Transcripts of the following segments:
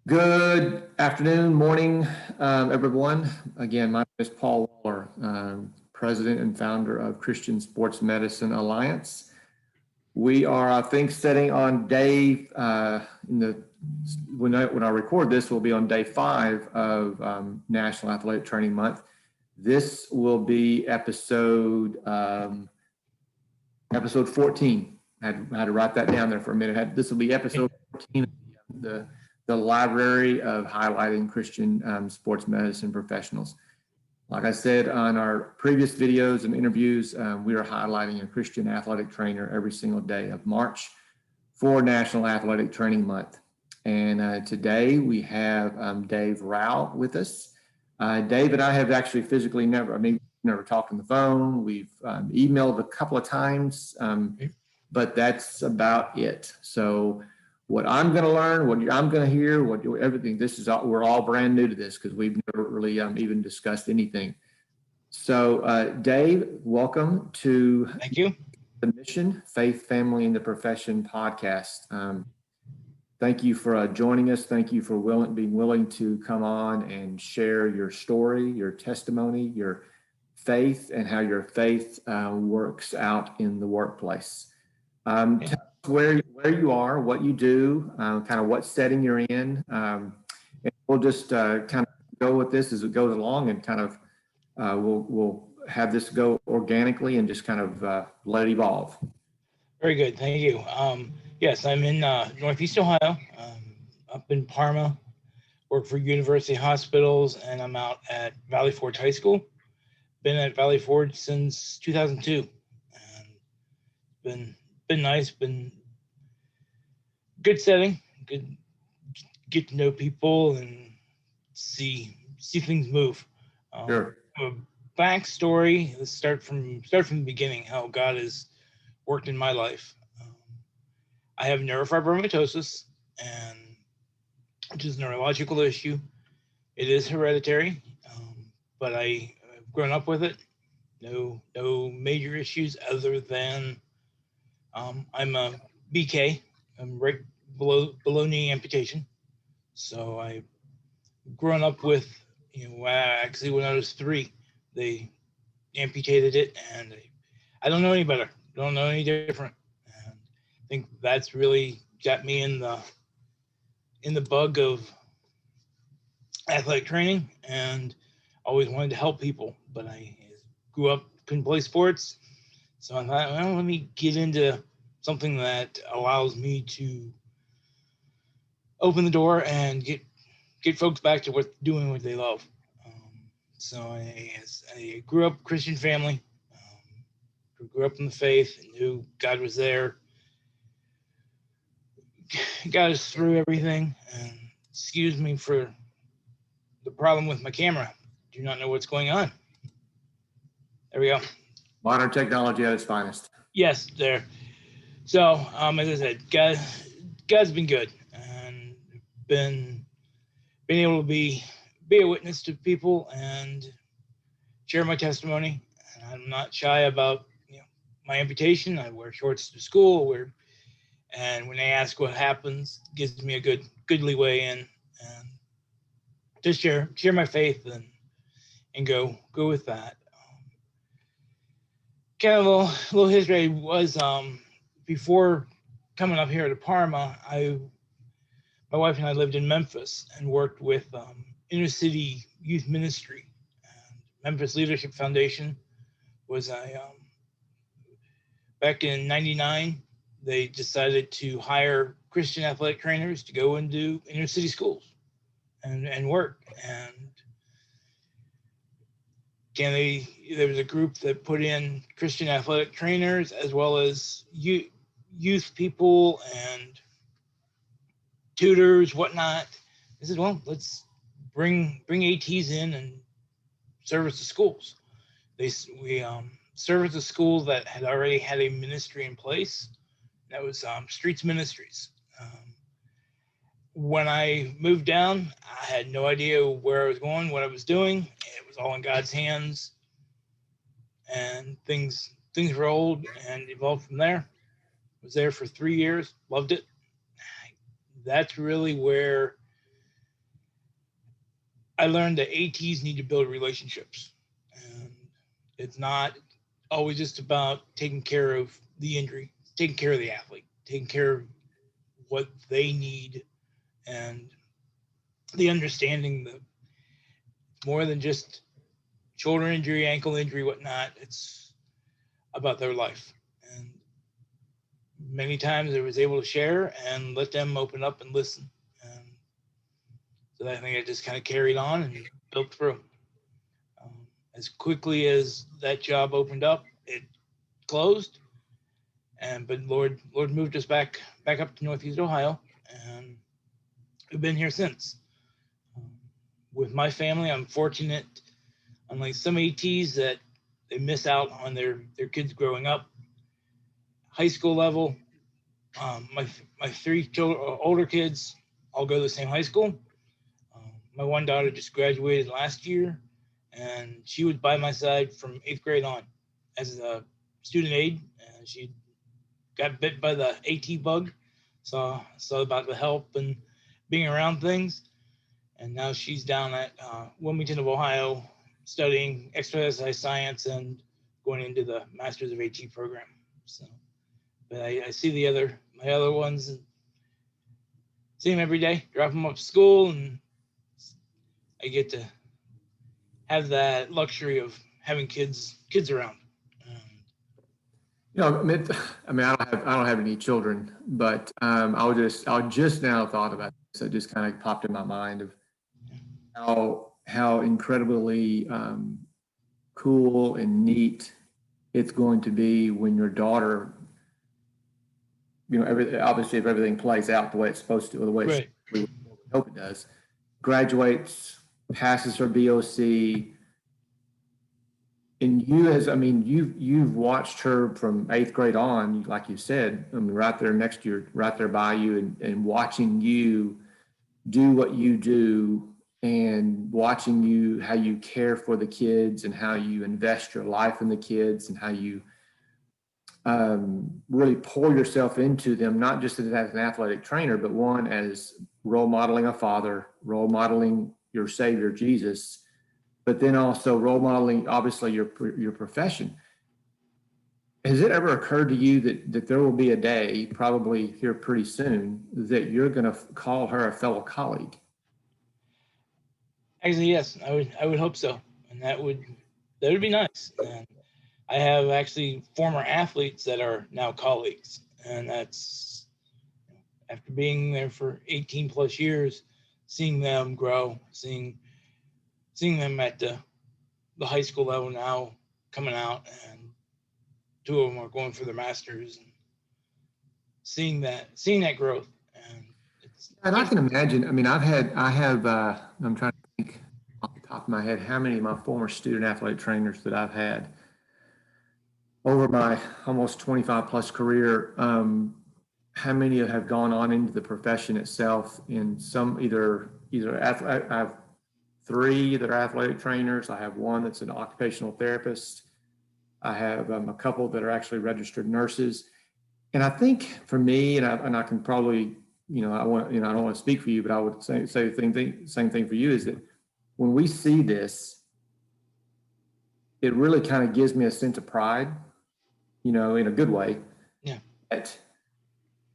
Good afternoon, morning, everyone. Again, my name is Paul Waller, President and founder of Christian Sports Medicine Alliance. We are, I think, sitting on day, when I record this, we'll be on day 5 of National Athletic Training Month. This will be episode 14. I had to write that down there for a minute. This will be episode 14 of the library of highlighting Christian sports medicine professionals. Like I said on our previous videos and interviews, we are highlighting a Christian athletic trainer every single day of March for National Athletic Training Month. And today we have Dave Rauch with us. Dave and I have actually physically never talked on the phone. We've emailed a couple of times, but that's about it. So what I'm going to learn, what I'm going to hear, everything, we're all brand new to this because we've never really even discussed anything. So Dave, welcome to Thank you. The Mission, Faith, Family, and the Profession podcast. Thank you for joining us. Thank you for being willing to come on and share your story, your testimony, your faith, and how your faith works out in the workplace. Tell us where you are, what you do, kind of what setting you're in. And we'll just kind of go with this as it goes along, and kind of we'll have this go organically and just kind of let it evolve. Very good. Thank you. Yes, I'm in Northeast Ohio, up in Parma, work for University Hospitals, and I'm out at Valley Forge High School. Been at Valley Forge since 2002, and been nice, been good setting, good, get to know people and see things move. Sure. A backstory. Let's start from the beginning. How God has worked in my life. I have neurofibromatosis, and which is a neurological issue. It is hereditary, but I've grown up with it. No major issues other than I'm a BK. I'm right below knee amputation. So I've grown up with, actually when I was 3, they amputated it, and I don't know any better. Don't know any different. And I think that's really got me in the bug of athletic training, and always wanted to help people. But I grew up, couldn't play sports, so I thought, well, let me get into something that allows me to open the door and get folks back to doing what they love. So I grew up Christian family, grew up in the faith, and knew God was there, got us through everything. And excuse me for the problem with my camera. Do not know what's going on. There we go. Modern technology at its finest. Yes, there. So, as I said, God's been good, and been able to be a witness to people and share my testimony. And I'm not shy about my amputation. I wear shorts to school. And when they ask what happens, it gives me a good leeway in, and just share my faith and go with that. Kind of a little history was before coming up here to Parma. My wife and I lived in Memphis and worked with inner city youth ministry. And Memphis Leadership Foundation was back in '99. They decided to hire Christian athletic trainers to go and do inner city schools and work. And again, there was a group that put in Christian athletic trainers as well as youth people and tutors, whatnot. They said, well, let's bring ATs in and service the schools. We serviced a school that had already had a ministry in place. That was Streets Ministries. When I moved down, I had no idea where I was going, what I was doing. It was all in God's hands, and things rolled and evolved from there. Was there for 3 years, loved it. That's really where I learned that ATs need to build relationships, and it's not always just about taking care of the injury, taking care of the athlete, taking care of what they need, and the understanding that more than just shoulder injury, ankle injury, whatnot. It's about their life. And many times I was able to share and let them open up and listen. And so I think I just kind of carried on and built through. As quickly as that job opened up, it closed. But Lord moved us back up to Northeast Ohio, and we've been here since. With my family, I'm fortunate, unlike some ATs that they miss out on their kids growing up. High school level, my three older kids all go to the same high school. My one daughter just graduated last year, and she was by my side from 8th grade on as a student aide. And she got bit by the AT bug, so about the help and being around things. And now she's down at Wilmington of Ohio studying exercise science and going into the Masters of AT program. So, but I see my other ones, and see them every day, drop them off to school, and I get to have that luxury of having kids around. I don't have any children, but I just now thought about this. It just kind of popped in my mind of how incredibly cool and neat it's going to be when your daughter, obviously if everything plays out the way it's supposed to, or the way Right. we hope it does, graduates, passes her BOC, and you've watched her from 8th grade on, like you said, right there next to you, right there by you, and watching you do what you do, and watching you, how you care for the kids and how you invest your life in the kids and how you really pour yourself into them, not just as an athletic trainer, but one as role modeling a father, role modeling your Savior, Jesus, but then also role modeling, obviously, your profession. Has it ever occurred to you that there will be a day, probably here pretty soon, that you're going to call her a fellow colleague? Actually, yes, I would hope so, and that would be nice. And I have actually former athletes that are now colleagues, and that's after being there for 18 plus years, seeing them grow, seeing them at the high school level now, coming out, and 2 of them are going for their masters, and seeing that growth. And I can imagine. I'm trying to think off the top of my head how many of my former student athlete trainers that I've had over my almost 25 plus career. How many have gone on into the profession itself in some either I have 3 that are athletic trainers. I have 1 that's an occupational therapist. I have a couple that are actually registered nurses. And I think for me, and I can probably, I don't want to speak for you, but I would say the same thing for you, is that when we see this, it really kind of gives me a sense of pride, in a good way. Yeah. That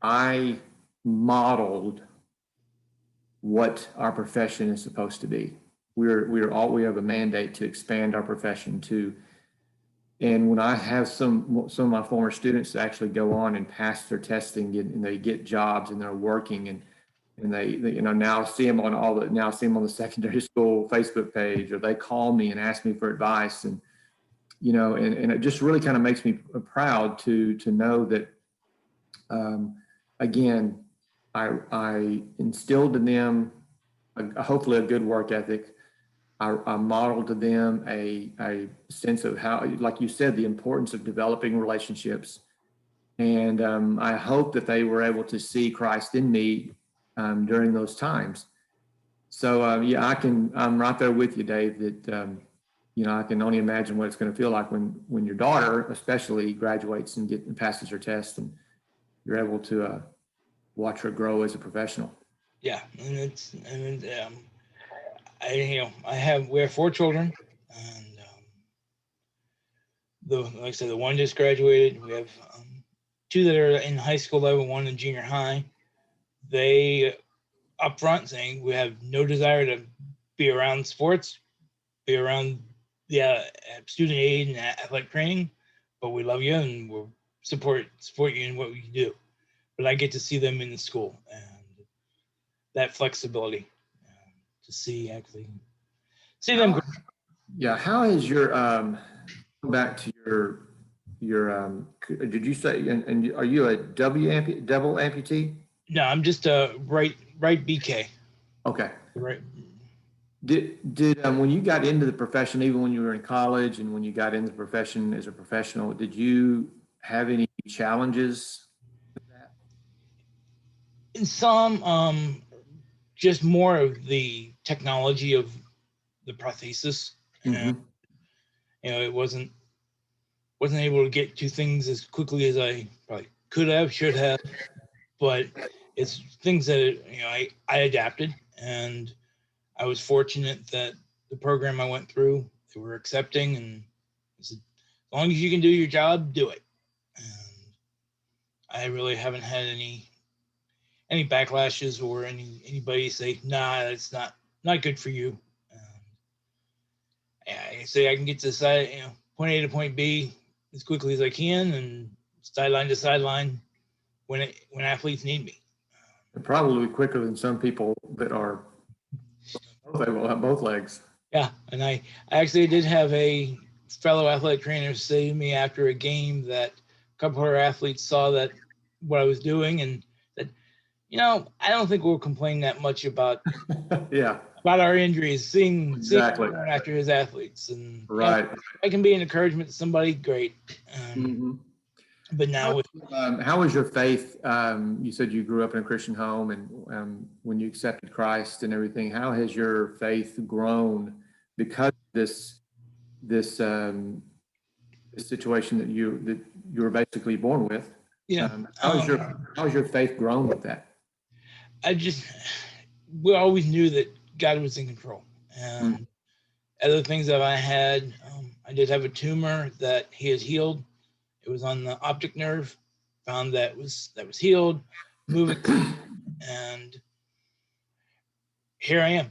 I modeled what our profession is supposed to be. We have a mandate to expand our profession to. And when I have some of my former students actually go on and pass their testing, and they get jobs and they're working, and they now see them on the secondary school Facebook page, or they call me and ask me for advice, and and it just really kind of makes me proud to know that again, I instilled in them hopefully a good work ethic. I modeled to them a sense of how, like you said, the importance of developing relationships. And I hope that they were able to see Christ in me during those times. So I'm right there with you, Dave, that, I can only imagine what it's going to feel like when your daughter especially graduates and passes her test, and you're able to watch her grow as a professional. Yeah. And we have 4 children, and like I said, the one just graduated. We have 2 that are in high school level, 1 in junior high. They up front saying we have no desire to be around sports, be around the student aid and athletic training, but we love you and we'll support you in what we do. But I get to see them in the school and that flexibility to see them grow. Yeah. How is your, back to did you say, and are you a double amputee? No, I'm just a right BK. Okay. Right. Did when you got into the profession, even when you were in college and when you got into the profession as a professional, did you have any challenges with that? In some, just more of the technology of the prosthesis. And, it wasn't able to get to things as quickly as I probably could have, should have, but it's things that, I adapted, and I was fortunate that the program I went through, they were accepting, and I said, as long as you can do your job, do it. And I really haven't had any backlashes or anybody say, nah, that's not good for you. I say I can get to the side, point A to point B as quickly as I can, and sideline to sideline when athletes need me. Probably quicker than some people that are will have both legs. Yeah, and I actually did have a fellow athletic trainer say to me after a game that a couple of our athletes saw that what I was doing and said, I don't think we'll complain that much about about our injuries, seeing after his athletes, and right. I can be an encouragement to somebody, great. But now, how was your faith? You said you grew up in a Christian home, and when you accepted Christ and everything, how has your faith grown because of this situation that you were basically born with? Yeah. How's your faith grown with that? We always knew that God was in control, and other things that I had, I did have a tumor that He has healed. It was on the optic nerve, found that was healed, moving, and here I am.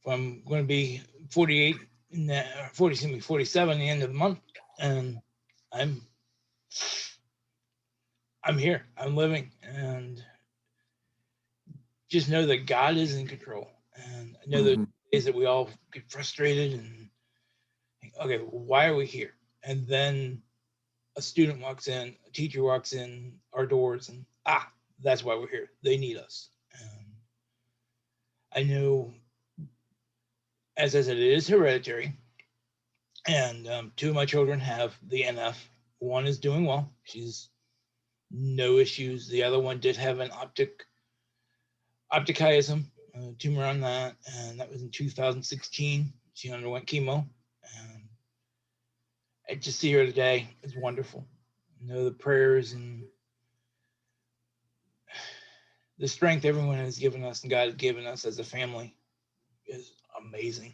I'm going to be 48 in that 47 at the end of the month, and I'm here. I'm living, and just know that God is in control. And I know the days that we all get frustrated and think, okay, why are we here? And then a student walks in, a teacher walks in our doors, and that's why we're here. They need us. And I know, as I said, it is hereditary. And 2 of my children have the NF. One is doing well. She's no issues. The other one did have an optichiasm, tumor on that, and that was in 2016. She underwent chemo, and I just see her today. It's wonderful. The prayers and the strength everyone has given us and God has given us as a family is amazing.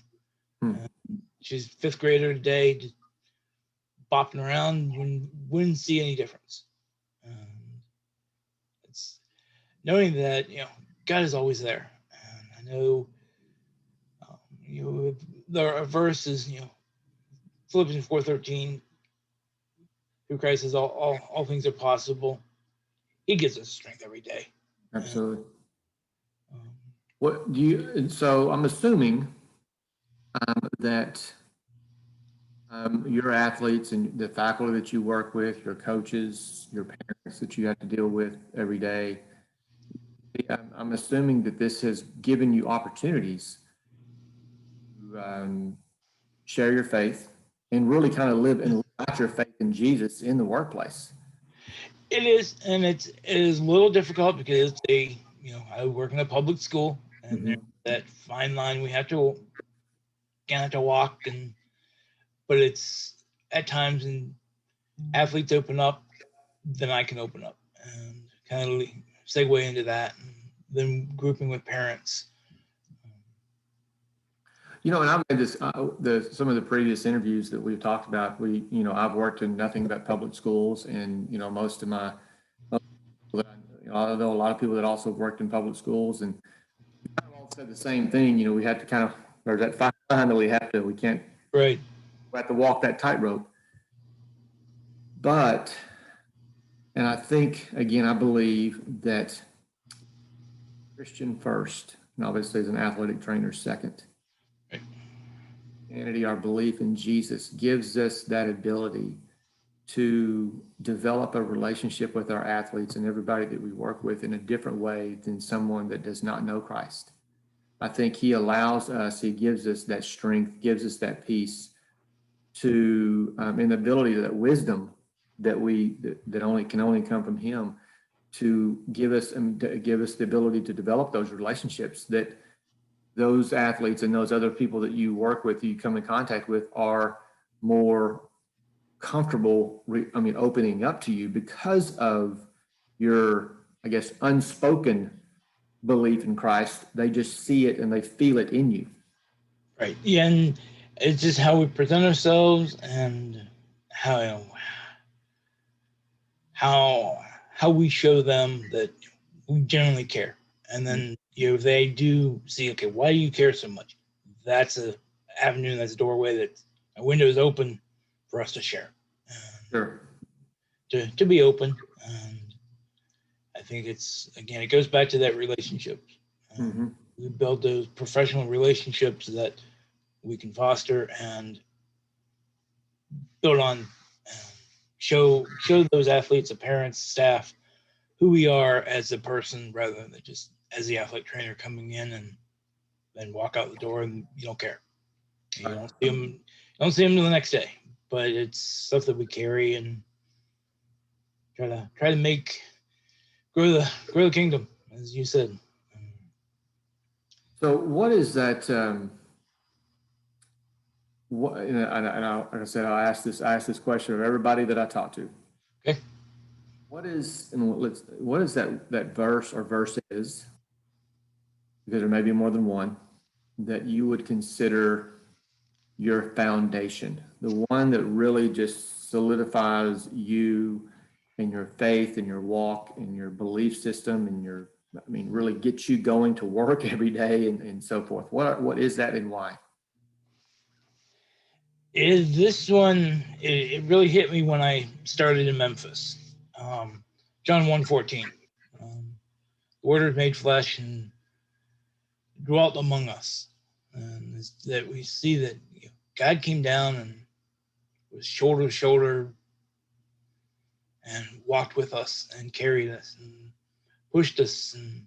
She's 5th grader today, just bopping around, wouldn't see any difference. It's knowing that God is always there. And I know the verse is Philippians 4:13. Through Christ says all things are possible. He gives us strength every day. Absolutely. What do you? So I'm assuming that your athletes and the faculty that you work with, your coaches, your parents that you have to deal with every day. I'm assuming that this has given you opportunities to share your faith and really kind of live out your faith in Jesus in the workplace. It is, and it is a little difficult because I work in a public school, and there's that fine line we have to walk, but it's at times when athletes open up, then I can open up and kind of segue into that, and then grouping with parents. And I've made this, some of the previous interviews that we've talked about, I've worked in nothing but public schools, and, most of my, I know a lot of people that also worked in public schools, and kind of all said the same thing. We had to kind of, there's that fine line that we can't, Right. we have to walk that tightrope. But, and I think, again, I believe that Christian first, and obviously as an athletic trainer second. Right. Christianity, our belief in Jesus, gives us that ability to develop a relationship with our athletes and everybody that we work with in a different way than someone that does not know Christ. I think he allows us, he gives us that strength, gives us that peace to, and the ability, that wisdom that can only come from him, to give us the ability to develop those relationships that those athletes and those other people that you work with, you come in contact with, are more comfortable, opening up to you because of your, I guess, unspoken belief in Christ. They just see it and they feel it in you. Right. Yeah, and it's just how we present ourselves and how we show them that we genuinely care. And then if they do see, okay, why do you care so much? That's a avenue, that's a doorway, that a window is open for us to share. Sure. To be open. And I think it goes back to that relationship. We build those professional relationships that we can foster and build on, show those athletes, the parents, staff, who we are as a person, rather than just as the athletic trainer coming in and then walk out the door and you don't care. You don't see them the next day, but it's stuff that we carry and try to make grow the kingdom, as you said. So what is that? What, like I said, I asked this question of everybody that I talk to. Okay. What is that verse or verses, because there may be more than one, that you would consider your foundation, the one that really just solidifies you and your faith and your walk and your belief system and really gets you going to work every day and so forth? What is that and why? Is this one? It really hit me when I started in Memphis. John 1:14. The Word was made flesh and dwelt among us, and that we see that God came down and was shoulder to shoulder and walked with us and carried us and pushed us and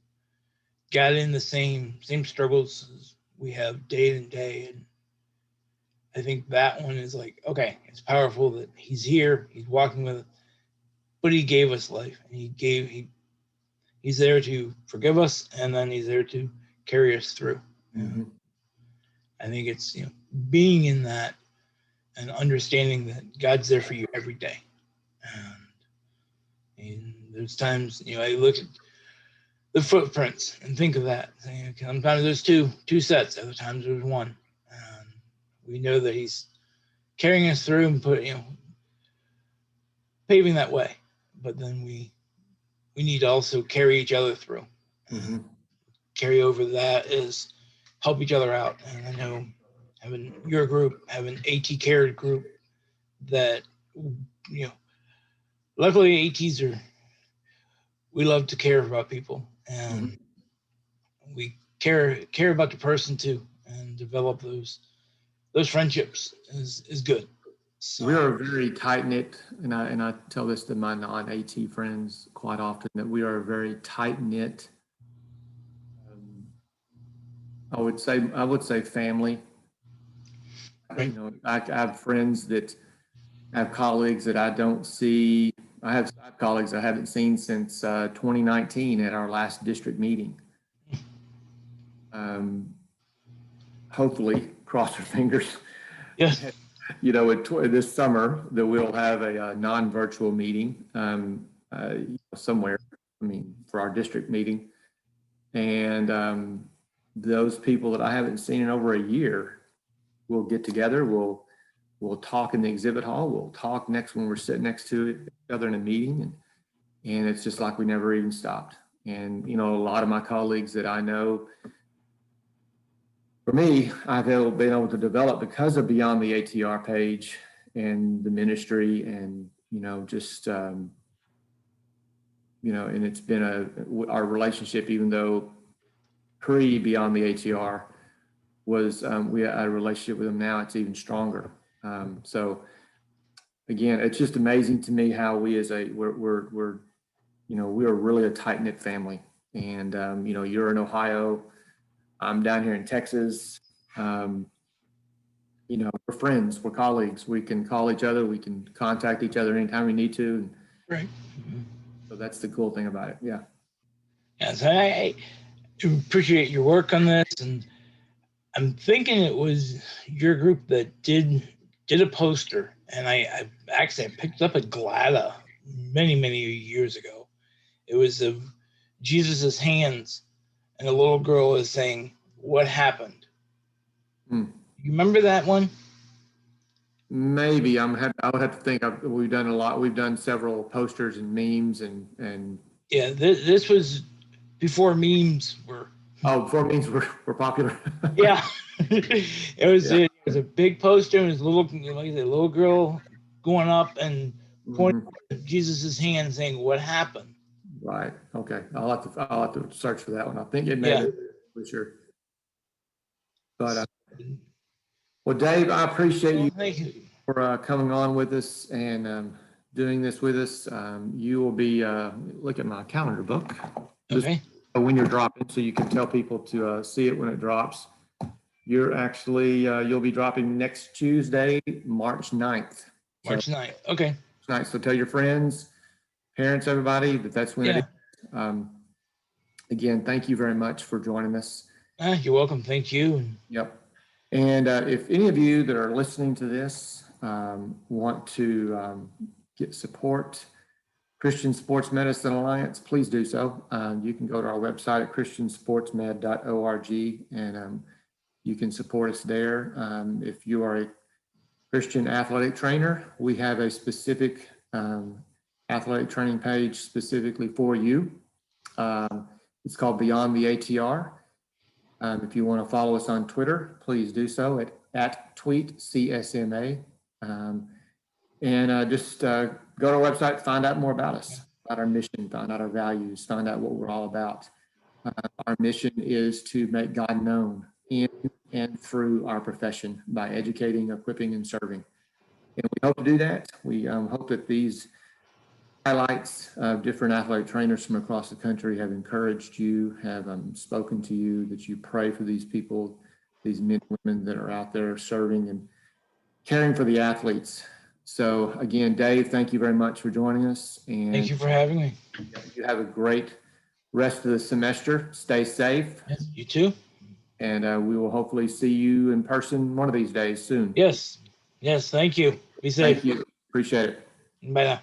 got in the same struggles as we have day in day. And I think that one is like, okay, it's powerful that he's here, he's walking with us, but he gave us life, and he's there to forgive us, and then he's there to carry us through. Mm-hmm. I think it's being in that and understanding that God's there for you every day. And there's times I look at the footprints and think of that. Sometimes there's two sets, other times there's one. And we know that he's carrying us through and paving that way. But then we need to also carry each other through. Mm-hmm. Carry over that is help each other out. And I know having your group, having AT Care group, that luckily ATs we love to care about people, and we care about the person too, and develop those friendships is good. So, we are very tight knit, and I tell this to my non-AT friends quite often, that we are a very tight knit. I would say family. right. I have friends I have colleagues that I don't see. I have colleagues I haven't seen since 2019 at our last district meeting. Hopefully, cross our fingers. Yes. This summer that we'll have a non-virtual meeting somewhere. For our district meeting, and those people that I haven't seen in over a year, we'll get together. We'll talk in the exhibit hall. We'll talk next when we're sitting next to each other in a meeting, and it's just like we never even stopped. And you know, a lot of my colleagues that I know, for me, I've been able to develop because of Beyond the ATR page and the ministry, and you know, just you know, and it's been our relationship, even though pre Beyond the ATR was we had a relationship with them, now it's even stronger. So again, it's just amazing to me how we as we're you know, we are really a tight-knit family. And you know, you're in Ohio, I'm down here in Texas. You know, we're friends, we're colleagues, we can call each other, we can contact each other anytime we need to. Right. So that's the cool thing about it. Yeah. Yes, I appreciate your work on this, and I'm thinking it was your group that did a poster, and I actually picked up at Glada many years ago. It was of Jesus's hands, and a little girl is saying, "What happened?" You remember that one? Maybe I would have to think. We've done a lot. We've done several posters and memes and. Yeah, this was before memes were. Oh, before memes were popular. Yeah, it was a big poster. It was a little, like I said, a little girl going up and pointing at Jesus's hand, saying, "What happened?" Right. Okay. I'll have to search for that one. I think it may be for sure. But well, Dave, I appreciate you. Thank you For coming on with us and doing this with us. You will be, look at my calendar book. Okay. When you're dropping, so you can tell people to see it when it drops. You're actually, you'll be dropping next Tuesday, March 9th. March 9th. Okay. March 9th. So tell your friends, parents, everybody that that's when it is. Again, thank you very much for joining us. You're welcome. Thank you. Yep. And if any of you that are listening to this want to get support Christian Sports Medicine Alliance, please do so. You can go to our website at christiansportsmed.org and you can support us there. If you are a Christian athletic trainer, we have a specific athletic training page specifically for you. It's called Beyond the ATR. If you want to follow us on Twitter, please do so at tweet CSMA. Just go to our website, find out more about us, about our mission, find out our values, find out what we're all about. Our mission is to make God known in and through our profession by educating, equipping, and serving. And we hope to do that. We hope that these highlights of different athletic trainers from across the country have encouraged you, have spoken to you, that you pray for these people, these men and women that are out there serving and caring for the athletes. So again, Dave, thank you very much for joining us. And thank you for having me. You have a great rest of the semester. Stay safe. Yes, you too. And we will hopefully see you in person one of these days soon. Yes. Yes. Thank you. Be safe. Thank you. Appreciate it. Bye now.